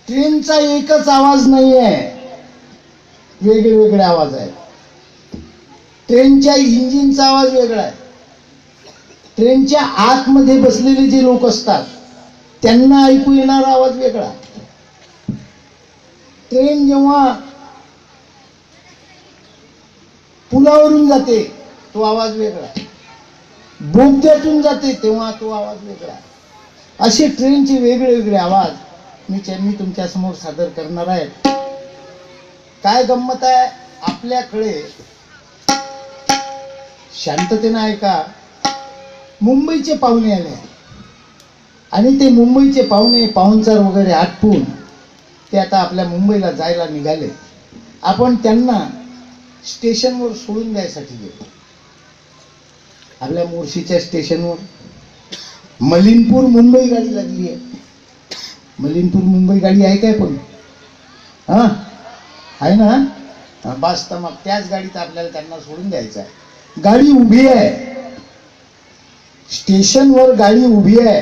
ट्रेनचा एकच आवाज नाही आहे, वेगळे आवाज आहेत. ट्रेनच्या इंजिनचा आवाज वेगळा आहे. ट्रेनच्या आतमध्ये बसलेले जे लोक असतात त्यांना ऐकू येणारा आवाज वेगळा. ट्रेन जेव्हा पुलावरून जाते तो आवाज वेगळा, बोगद्यातून जाते तेव्हा तो आवाज वेगळा. असे ट्रेनचे वेगळे आवाज मी तुमच्या समोर सादर करणार आहे. काय गंमत आहे, आपल्याकडे शांततेनं ऐका. मुंबईचे पाहुणे आले आणि ते मुंबईचे पाहुणे पाहुणचार वगैरे आटपून ते आता आपल्या मुंबईला जायला निघाले. आपण त्यांना स्टेशनवर सोडून द्यायसाठी गेलो. आपल्या मोर्शीच्या स्टेशनवर मलिनपूर मुंबई गाडी लागली आहे. मलिनपूर मुंबई गाडी आहे काय? पण हा आहे ना. बस तर मग त्याच गाडीत आपल्याला त्यांना सोडून द्यायचं आहे. गाडी उभी आहे, स्टेशनवर गाडी उभी आहे.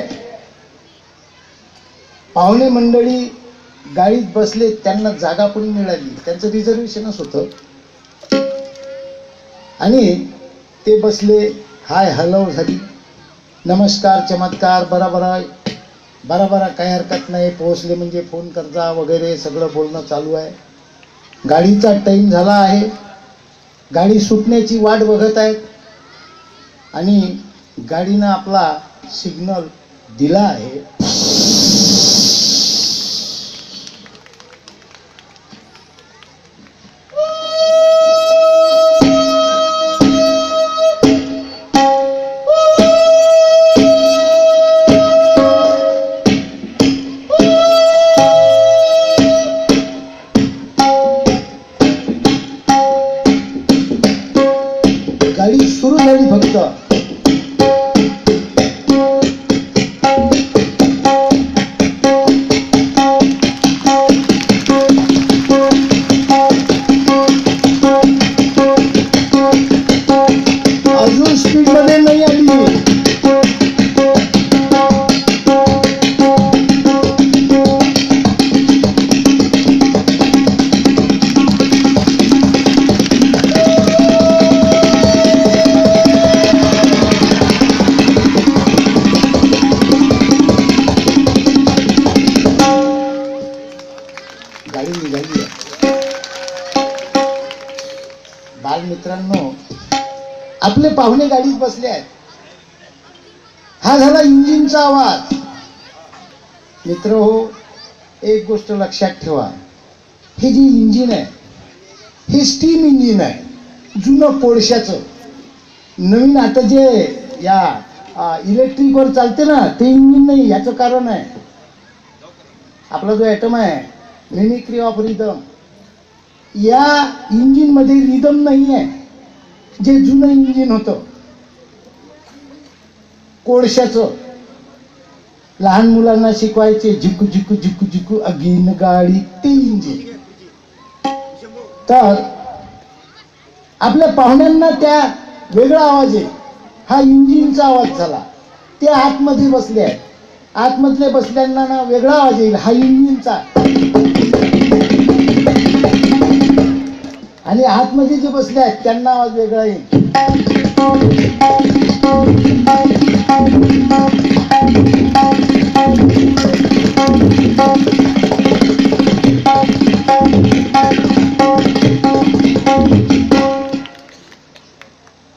पाहुणे मंडळी गाडीत बसले, त्यांना जागा पण मिळाली, त्यांचं रिझर्वेशनच होतं. आणि ते बसले, हाय हॅलो झाली, नमस्कार चमत्कार बरा काही हरकत नाही, पोहोचले म्हणजे फोन करजा वगैरे सगळं बोलणं चालू आहे. गाडीचा टाइम झाला आहे, गाडी सुटण्याची वाट बघत आहेत आणि गाडीनं आपला सिग्नल दिला आहे. गाडी सुरू झाली. फक्त अजून स्पीड मध्ये नाही आली. गाडी निघाली आहे. बालमित्रांनो, आपले पाहुणे गाडीत बसले आहेत. हा झाला इंजिनचा आवाज. मित्र हो, एक गोष्ट लक्षात ठेवा, हे जे इंजिन आहे हे स्टीम इंजिन आहे, जुनं कोळशाचं. नवीन आता जे या इलेक्ट्रिकवर चालते ना ते इंजिन नाही. याचं कारण आहे आपला जो ॲटम आहे, मिमिक्री ऑफ रिदम. या इंजिन मध्ये रिदम नाही आहे. जे जुनं इंजिन होतं कोळशाचं, लहान मुलांना शिकवायचे झिकू झिकू झिकू झिकू अगीन गाडी, ते इंजिन. तर आपल्या पाहुण्यांना त्या वेगळा आवाज आहे, हा इंजिनचा आवाज झाला. ते आतमध्ये बसले आहेत, आतमधले बसल्यांना ना वेगळा आवाज येईल, हा इंजिनचा. आणि आतमध्ये जे बसले आहेत त्यांना आवाज वेगळा येईल.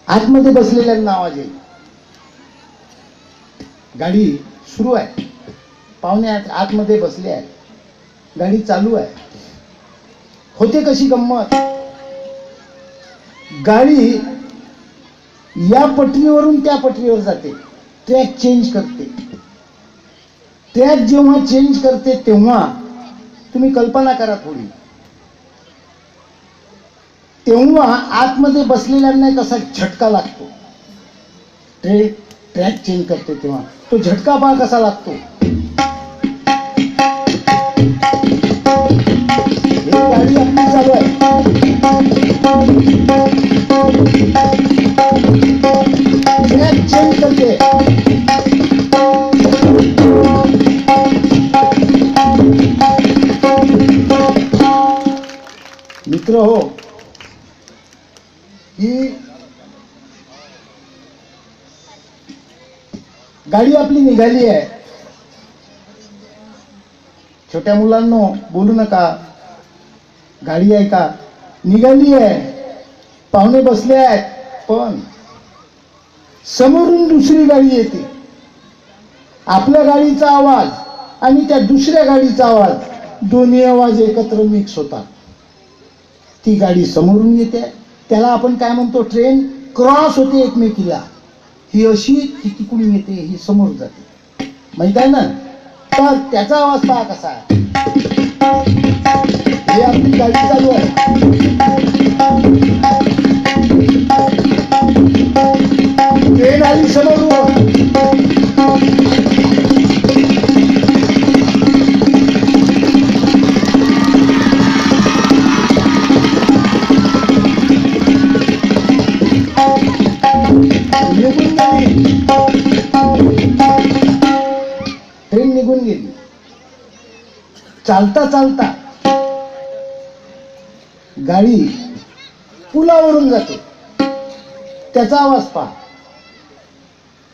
आतमध्ये बसलेल्यांना आवाज येईल. गाडी सुरू आहे, पाहुणे आतमध्ये बसले आहेत, गाडी चालू आहे. होते कशी गंमत, गाडी या पटरीवरून त्या पटरीवर जाते, ट्रॅक चेंज करते. ट्रॅक जेव्हा चेंज करते तेव्हा तुम्ही कल्पना करा थोडी, तेव्हा आतमध्ये बसलेल्यांना कसा झटका लागतो. ट्रॅक चेंज करते तेव्हा तो झटका पहा कसा लागतो. गाडी आपली चालू आहे, ट्रॅक चेंज करते. ही गाडी आपली निघाली आहे. छोट्या मुलांनो बोलू नका, गाडी आहे का, निघाली आहे, पाहुणे बसले आहेत, पण समोरून दुसरी गाडी येते. आपल्या गाडीचा आवाज आणि त्या दुसऱ्या गाडीचा आवाज, दोन्ही आवाज एकत्र मिक्स होतात. ती गाडी समोरून येते, त्याला आपण काय म्हणतो, ट्रेन क्रॉस होते एकमेकीला. ही अशी, ती तिकडून येते, ही समोर जाते, माहित आहे ना. तर त्याचा आवाज पहा कसा आहे. हे आपली गाडी चालू आहे, ट्रेन आली समोरून, ट्रेन निघून गेली. चालता चालता गाडी पुलावरून जाते, त्याचा आवाज पहा.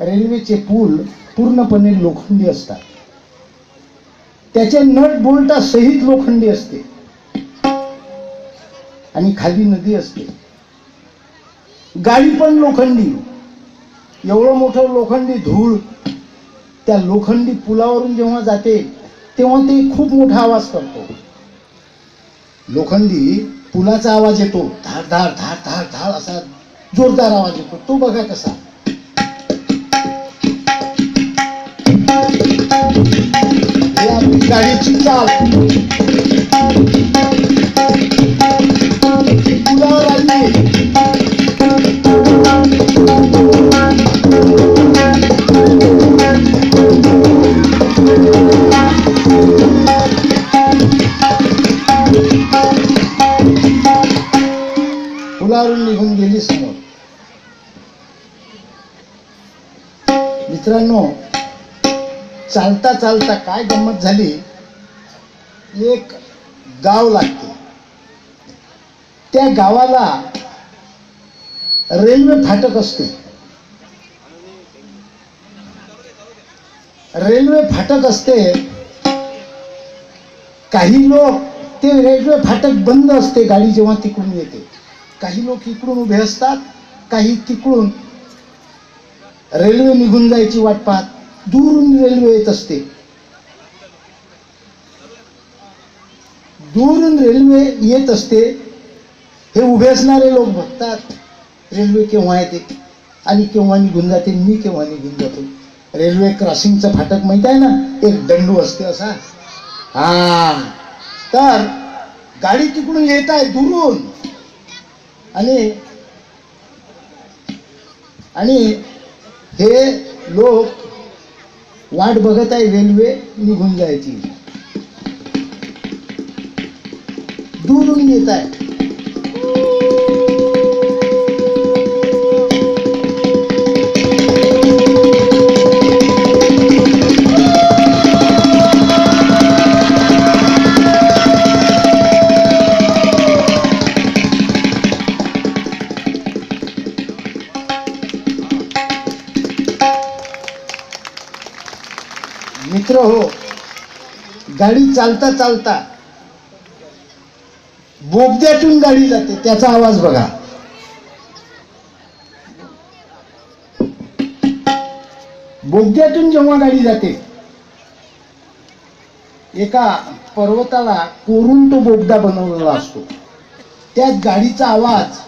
रेल्वेचे पूल पूर्णपणे लोखंडी असतात, त्याचे नट बोल्टा सहित लोखंडी असते आणि खाली नदी असते. गाडी पण लोखंडी, एवढं मोठं लोखंडी धूळ त्या लोखंडी पुलावरून जेव्हा जाते तेव्हा ते खूप मोठा आवाज करतो. लोखंडी पुलाचा आवाज येतो, धाड धाड धाड धाड धाड असा जोरदार आवाज येतो. तो बघा कसा. हे आपली गाडीची चाल, पुलावर आली. पुलावरून निघून गेली समोर. मित्रांनो, चालता चालता काय गंमत झाली, एक गाव लागते. त्या गावाला रेल्वे फाटक असते. रेल्वे फाटक असते. काही लोक, ते रेल्वे फाटक बंद असते गाडी जेव्हा तिकडून येते. काही लोक इकडून उभे असतात, काही तिकडून रेल्वे निघून जायची वाट पाहत. दूरून रेल्वे येत असते. दूरून रेल्वे येत असते. हे उभे असणारे लोक बघतात रेल्वे केव्हा येते आणि केव्हा निघून जाते, मी केव्हा निघून जातो. रेल्वे क्रॉसिंगचं फाटक माहित आहे ना, एक दंडू असते असा. हा, तर गाडी तिकडून येत आहे दुरून आणि हे लोक वाट बघत आहे रेल्वे निघून जायची. दुरून येत आहे. मित्र हो, गाडी चालता चालता बोगद्यातून गाडी जाते, त्याचा आवाज बघा. बोगद्यातून जेव्हा गाडी जाते, एका पर्वताला कोरून तो बोगदा बनवलेला असतो. त्यात गाडीचा आवाज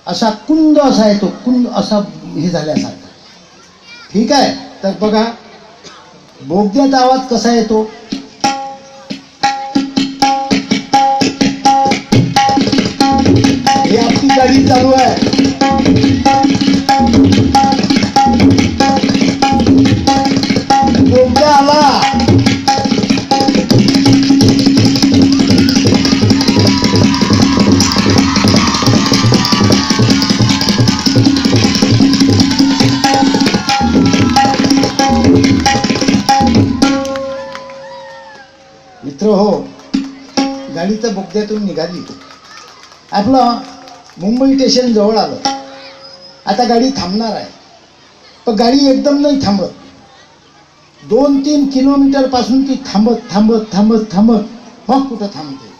असा कुंद असा येतो, कुंद असा हे झाल्यासारखा. ठीक आहे, तर बघा बोगद्यात आवाज कसा येतो. हे आपली गाडी चालू आहे. बोगदा आला. मित्र हो, गाडी तर बोगद्यातून निघाली. आपलं मुंबई स्टेशन जवळ आलं. आता गाडी थांबणार आहे, पण गाडी एकदम नाही थांबत. 2-3 किलोमीटर पासून ती थांबत थांबत थांबत थांबत मग कुठं थांबते.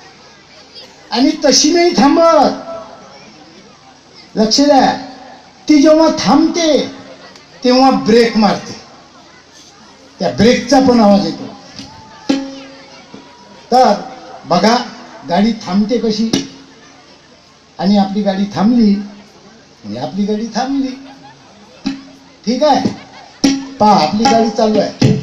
आणि तशी नाही थांबत. लक्ष द्या, ती जेव्हा थांबते तेव्हा ब्रेक मारते. त्या ब्रेकचा पण आवाज येतो. तर बघा गाडी थांबते कशी. आणि आपली गाडी थांबली म्हणजे आपली गाडी थांबली. ठीक आहे, पहा आपली गाडी चालू आहे.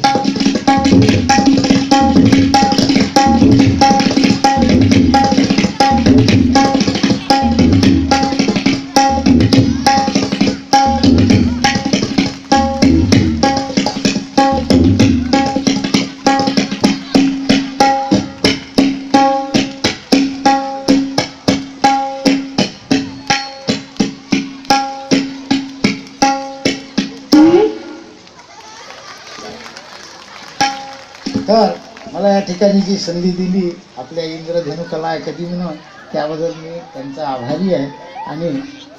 तर मला या ठिकाणी जी संधी दिली आपल्या इंद्रधनु कला अकादमीनं, त्याबद्दल मी त्यांचा आभारी आहे. आणि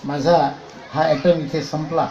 माझा हा ॲटम इथे संपला.